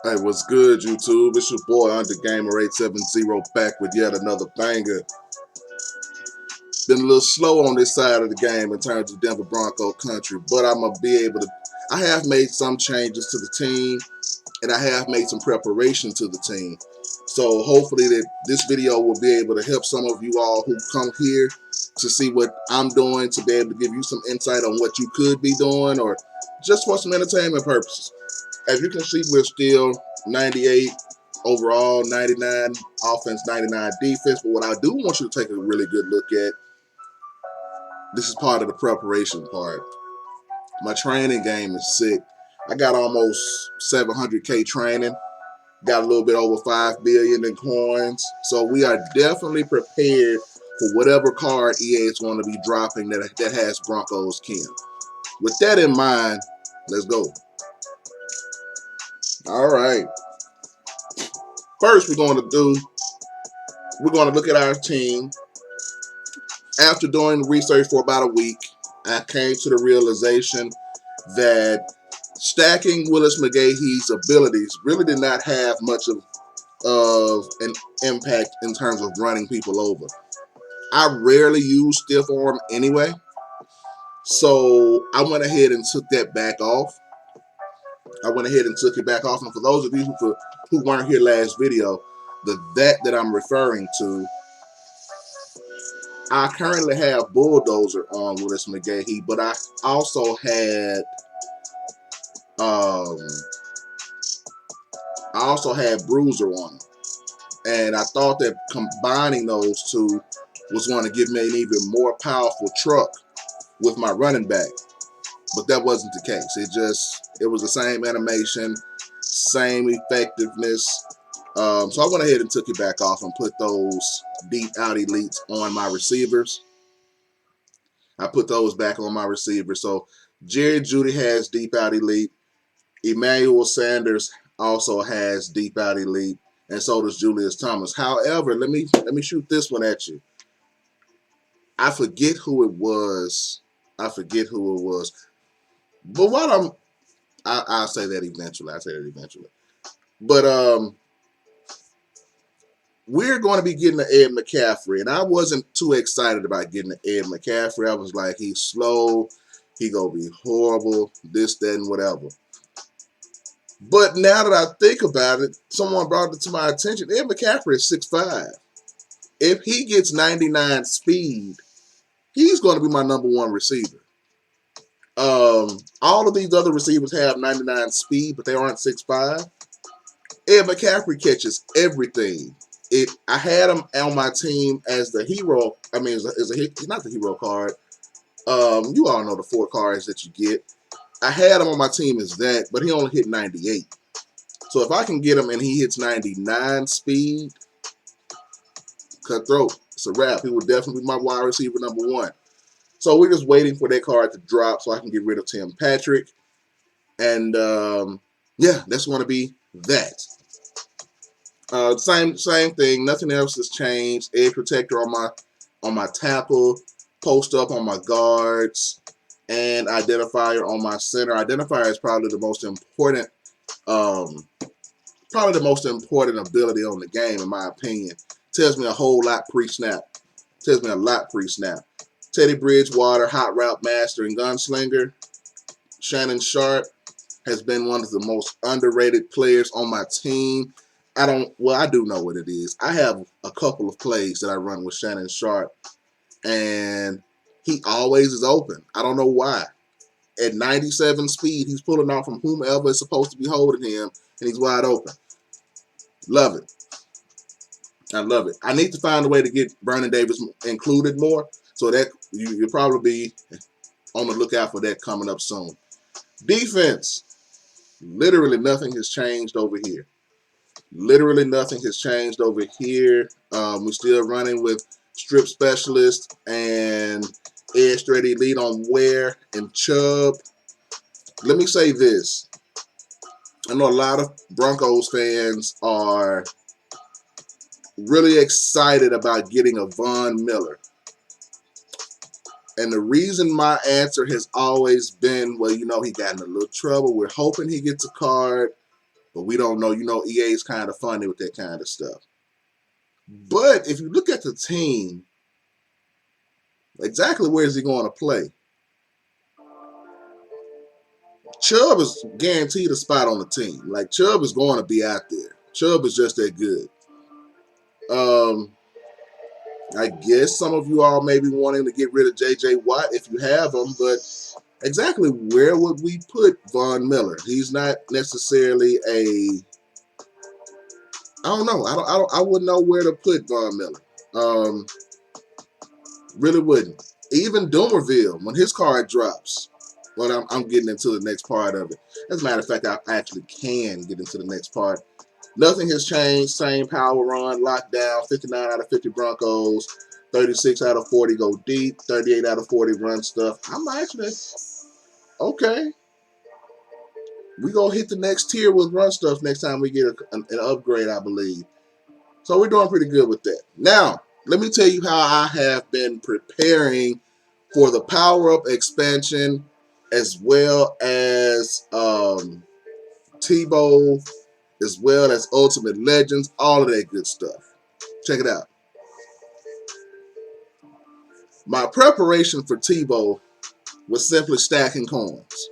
Hey, what's good, YouTube? It's your boy UnderGamer870 back with yet another banger. Been a little slow on this side of the game in terms of Denver Bronco country, but I'm gonna be able to. I have made some changes to the team, and I have made some preparation to the team. So hopefully that this video will be able to help some of you all who come here to see what I'm doing, to be able to give you some insight on what you could be doing, or just for some entertainment purposes. As you can see, we're still 98 overall, 99 offense, 99 defense. But what I do want you to take a really good look at, this is part of the preparation part. My training game is sick. I got almost 700K training. Got a little bit over 5 billion in coins. So we are definitely prepared for whatever card EA is going to be dropping that has Broncos Chem. With that in mind, let's go. All right. First, we're going to look at our team. After doing research for about a week, I came to the realization that stacking Willis McGahee's abilities really did not have much of an impact in terms of running people over. I rarely use stiff arm anyway, so I went ahead and took that back off. And for those of you who weren't here last video, that I'm referring to, I currently have Bulldozer on Willis McGahee, but I also had Bruiser on him. And I thought that combining those two was going to give me an even more powerful truck with my running back. But that wasn't the case. It was the same animation, same effectiveness. So I went ahead and took it back off and put those deep out elites on my receivers. I put those back on my receivers. So Jerry Jeudy has deep out elite. Emmanuel Sanders also has deep out elite, and so does Julius Thomas. However, let me shoot this one at you. I forget who it was. But I'll say that eventually. But we're going to be getting the Ed McCaffrey, and I wasn't too excited about getting the Ed McCaffrey. I was like, he's slow, he gonna be horrible, this, that, and whatever. But now that I think about it, someone brought it to my attention. Ed McCaffrey is 6'5". If he gets 99 speed, he's going to be my number one receiver. All of these other receivers have 99 speed, but they aren't 6'5". Ed McCaffrey catches everything. I had him on my team as the hero. I mean, he's not the hero card. You all know the 4 cards that you get. I had him on my team as that, but he only hit 98. So if I can get him and he hits 99 speed, cutthroat, it's a wrap. He will definitely be my wide receiver number 1. So we're just waiting for that card to drop so I can get rid of Tim Patrick. And yeah, that's going to be that. Same thing. Nothing else has changed. Edge protector on my tackle, post up on my guards, and identifier on my center. Identifier is probably the most important ability on the game, in my opinion. Tells me a whole lot pre-snap. Teddy Bridgewater, hot route master and gunslinger. Shannon Sharp has been one of the most underrated players on my team. I do know what it is. I have a couple of plays that I run with Shannon Sharp, and he always is open. I don't know why. At 97 speed, he's pulling off from whomever is supposed to be holding him, and he's wide open. Love it. I love it. I need to find a way to get Vernon Davis included more, so that you'll probably be on the lookout for that coming up soon. Defense. Literally nothing has changed over here. We're still running with strip specialist and edge straight elite on Ware and Chubb. Let me say this. I know a lot of Broncos fans are really excited about getting a Von Miller. And the reason my answer has always been, well, he got in a little trouble. We're hoping he gets a card. But we don't know. You know, EA's kind of funny with that kind of stuff. But if you look at the team, exactly where is he going to play? Chubb is guaranteed a spot on the team. Like, Chubb is going to be out there. Chubb is just that good. I guess some of you all may be wanting to get rid of J.J. Watt if you have him, but exactly where would we put Von Miller? He's not necessarily a... I don't know. I wouldn't know where to put Von Miller. Really wouldn't. Even Doomerville, when his card drops, well, I'm getting into the next part of it. As a matter of fact, I actually can get into the next part. Nothing has changed. Same power run, lockdown, 59 out of 50 Broncos, 36 out of 40 go deep, 38 out of 40 run stuff. I'm actually, okay. We going to hit the next tier with run stuff next time we get an upgrade, I believe. So we're doing pretty good with that. Now, let me tell you how I have been preparing for the power-up expansion as well as Tebow, as well as Ultimate Legends, all of that good stuff. Check it out. My preparation for Tebow was simply stacking coins.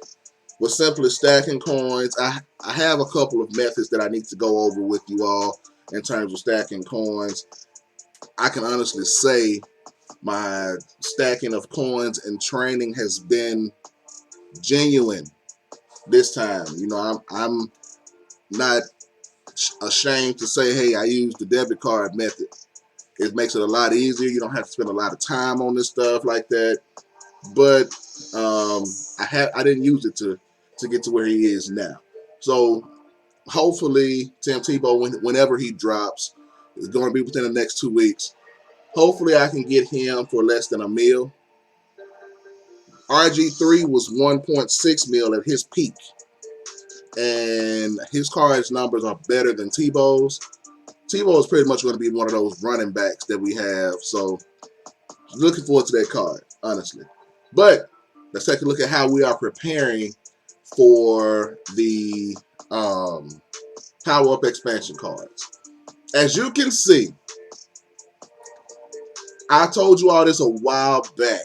I have a couple of methods that I need to go over with you all in terms of stacking coins. I can honestly say my stacking of coins and training has been genuine this time. You know, I'm not ashamed to say, hey, I use the debit card method. It makes it a lot easier. You don't have to spend a lot of time on this stuff like that. But I didn't use it to get to where he is now. So hopefully Tim Tebow, whenever he drops, is going to be within the next 2 weeks. Hopefully I can get him for less than $1 million. RG3 was 1.6 mil at his peak, and his cards numbers are better than Tebow's. Tebow is pretty much going to be one of those running backs that we have, so looking forward to that card, honestly. But let's take a look at how we are preparing for the power-up expansion cards. As you can see, I told you all this a while back.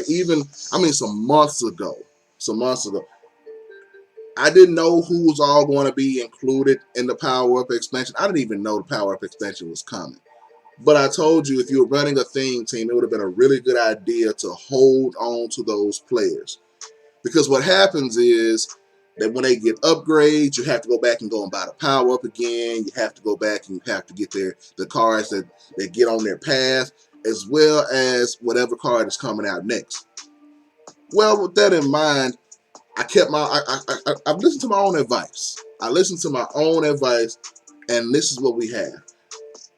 Even, I mean, some months ago. I didn't know who was all going to be included in the power-up expansion. I didn't even know the power-up expansion was coming. But I told you, if you were running a theme team, it would have been a really good idea to hold on to those players. Because what happens is that when they get upgrades, you have to go back and buy the power-up again. You have to go back and you have to get the cards that get on their path, as well as whatever card is coming out next. Well, with that in mind, I've listened to my own advice. And this is what we have.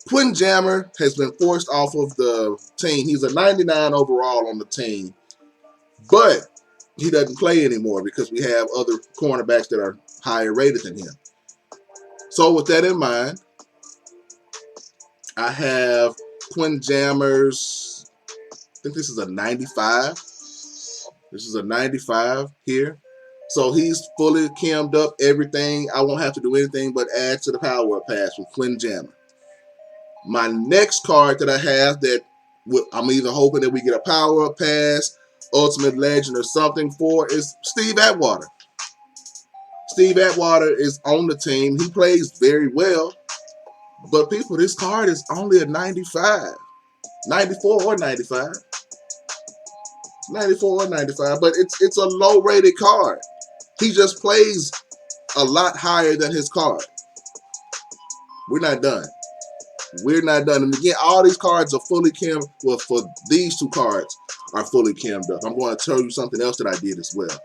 Quinn Jammer has been forced off of the team. He's a 99 overall on the team, but he doesn't play anymore because we have other cornerbacks that are higher rated than him. So with that in mind, I have Quinn Jammer's, I think this is a 95. This is a 95 here. So he's fully cammed up, everything. I won't have to do anything but add to the power pass with Quinn Jammer. My next card that I have that I'm either hoping that we get a power pass, ultimate legend, or something for is Steve Atwater. Steve Atwater is on the team. He plays very well. But people, this card is only a 95. 94 or 95. 94 or 95. But it's a low rated card. He just plays a lot higher than his card. We're not done. And again, all these cards are fully cammed. Well, for these two cards are fully cammed up. I'm going to tell you something else that I did as well.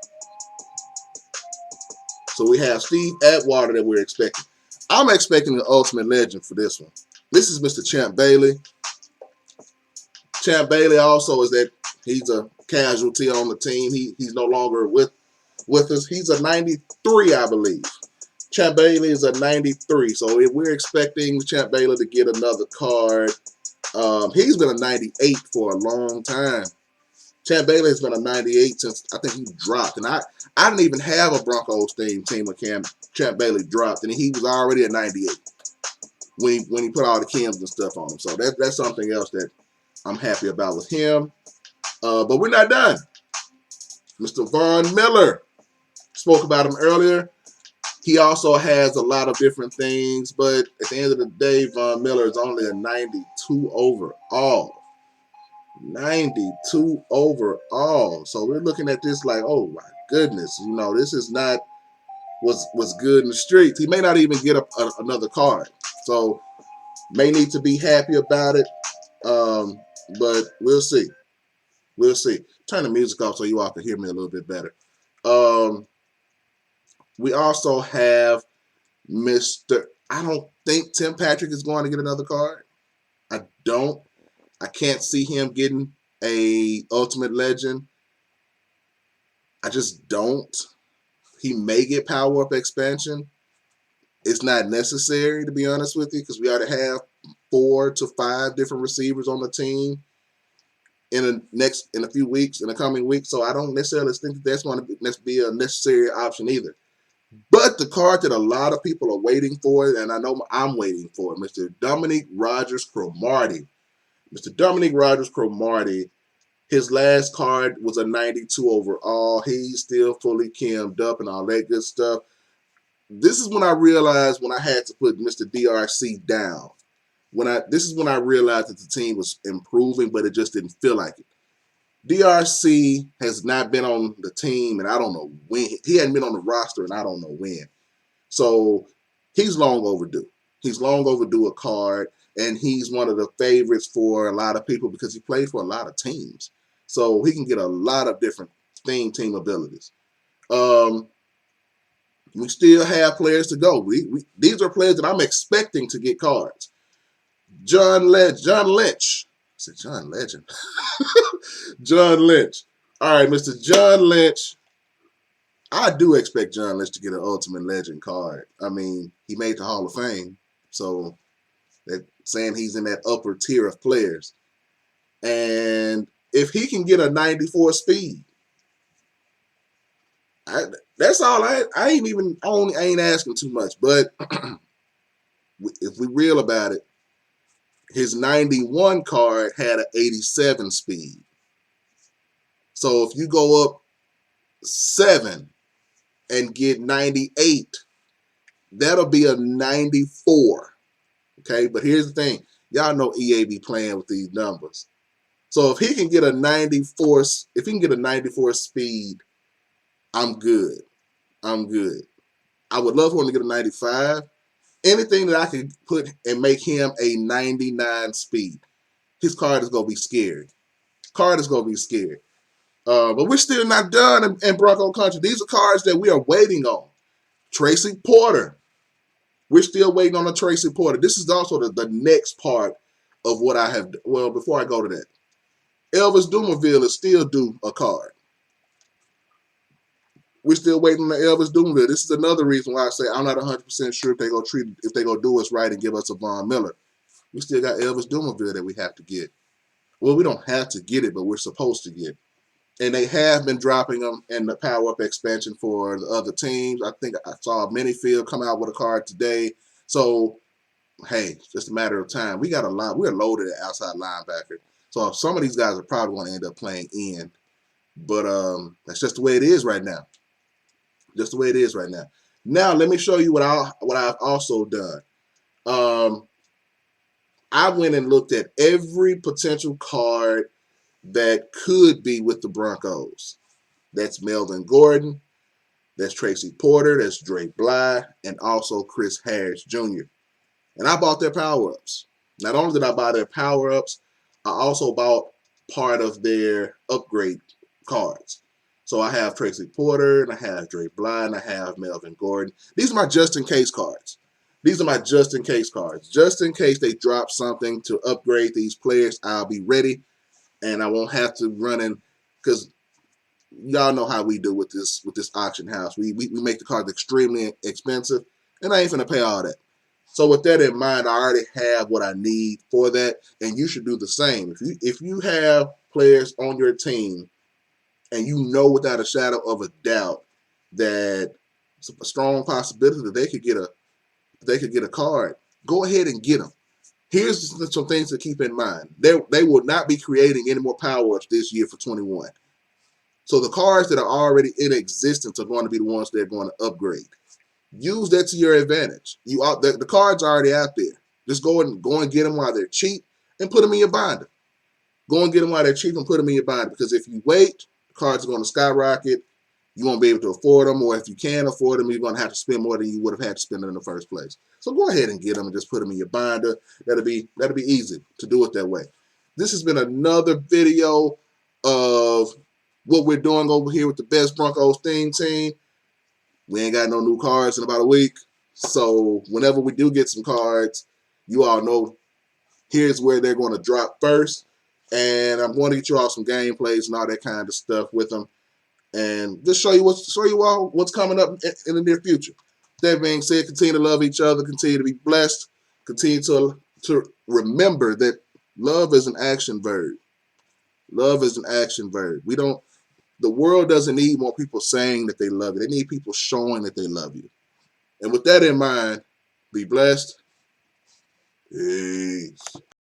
So we have Steve Atwater that we're expecting. I'm expecting the ultimate legend for this one. This is Mr. Champ Bailey. Champ Bailey also is that he's a casualty on the team. He's no longer with us. He's a 93, I believe. Champ Bailey is a 93, so if we're expecting Champ Bailey to get another card, he's been a 98 for a long time. Champ Bailey has been a 98 since I think he dropped. And I didn't even have a Broncos team when Champ Bailey dropped, and he was already a 98 when he put all the Kims and stuff on him. So that's something else that I'm happy about with him. But we're not done. Mr. Von Miller, spoke about him earlier. He also has a lot of different things, but at the end of the day, Von Miller is only a 92 overall. 92 overall. So we're looking at this like, oh my goodness, you know, this is not what's good in the streets. He may not even get another card. So may need to be happy about it. But we'll see. We'll see. Turn the music off so you all can hear me a little bit better. We also have Mr. I don't think Tim Patrick is going to get another card. I don't. I can't see him getting a Ultimate Legend. I just don't. He may get Power Up Expansion. It's not necessary, to be honest with you, because we already have 4 to 5 different receivers on the team in a few weeks, in the coming weeks. So I don't necessarily think that's going to be a necessary option either. But the card that a lot of people are waiting for, and I know I'm waiting for, Mr. Dominique Rodgers-Cromartie. Mr. Dominique Rodgers-Cromartie, his last card was a 92 overall. He's still fully Kim'd up and all that good stuff. This is when I realized when I had to put Mr. DRC down. This is when I realized that the team was improving, but it just didn't feel like it. DRC has not been on the team, and I don't know when. He hadn't been on the roster, and I don't know when. So he's long overdue. He's long overdue a card, and he's one of the favorites for a lot of people because he played for a lot of teams. So he can get a lot of different team abilities. We still have players to go. These are players that I'm expecting to get cards. John Lynch. I said John Legend. John Lynch. All right, Mr. John Lynch. I do expect John Lynch to get an Ultimate Legend card. I mean, he made the Hall of Fame, so that saying he's in that upper tier of players. And if he can get a 94 speed, that's all. I ain't asking too much. But if we real about it, his 91 card had an 87 speed. So if you go up 7 and get 98, that'll be a 94. Okay, but here's the thing. Y'all know EA be playing with these numbers. So if he can get a 94, if he can get a 94 speed, I'm good. I'm good. I would love for him to get a 95. Anything that I could put and make him a 99 speed, his card is gonna be scary. Card is gonna be scary. But we're still not done in Bronco country. These are cards that we are waiting on. Tracy Porter. We're still waiting on a Tracy Porter. This is also the next part of what I have. Well, before I go to that, Elvis Dumerville is still due a card. We're still waiting on the Elvis Dumerville. This is another reason why I say I'm not 100% sure if they go do us right and give us a Von Miller. We still got Elvis Dumerville that we have to get. Well, we don't have to get it, but we're supposed to get. And they have been dropping them in the Power Up expansion for the other teams. I think I saw Minifield come out with a card today. So, hey, it's just a matter of time. We got a lot. We're loaded at outside linebacker. So some of these guys are probably going to end up playing end. But that's just the way it is right now. Just the way it is right now. Now, let me show you what I've also done. I went and looked at every potential card that could be with the Broncos. That's Melvin Gordon, that's Tracy Porter, that's Dre Bly, and also Chris Harris Jr. And I bought their power-ups. Not only did I buy their power-ups, I also bought part of their upgrade cards. So I have Tracy Porter, and I have Dre Bly, and I have Melvin Gordon. These are my just-in-case cards. These are my just-in-case cards. Just in case they drop something to upgrade these players, I'll be ready. And I won't have to run in, because y'all know how we do with this auction house. We make the cards extremely expensive, and I ain't finna pay all that. So with that in mind, I already have what I need for that, and you should do the same. If you have players on your team and you know without a shadow of a doubt that it's a strong possibility that they could get a card, go ahead and get them. Here's some things to keep in mind. They will not be creating any more power-ups this year for 21. So the cards that are already in existence are going to be the ones they're going to upgrade. Use that to your advantage. The cards are already out there. Just go and get them while they're cheap and put them in your binder. Go and get them while they're cheap and put them in your binder, because if you wait, the cards are going to skyrocket. You won't be able to afford them, or if you can afford them, you're going to have to spend more than you would have had to spend in the first place. So go ahead and get them and just put them in your binder. That'll be easy to do it that way. This has been another video of what we're doing over here with the Best Broncos theme team. We ain't got no new cards in about a week. So whenever we do get some cards, you all know here's where they're going to drop first. And I'm going to get you all some gameplays and all that kind of stuff with them, and just show you all what's coming up in the near future. That being said, continue to love each other, continue to be blessed, continue to remember that love is an action verb. Love is an action verb. The world doesn't need more people saying that they love you. They need people showing that they love you. And with that in mind, be blessed. Peace.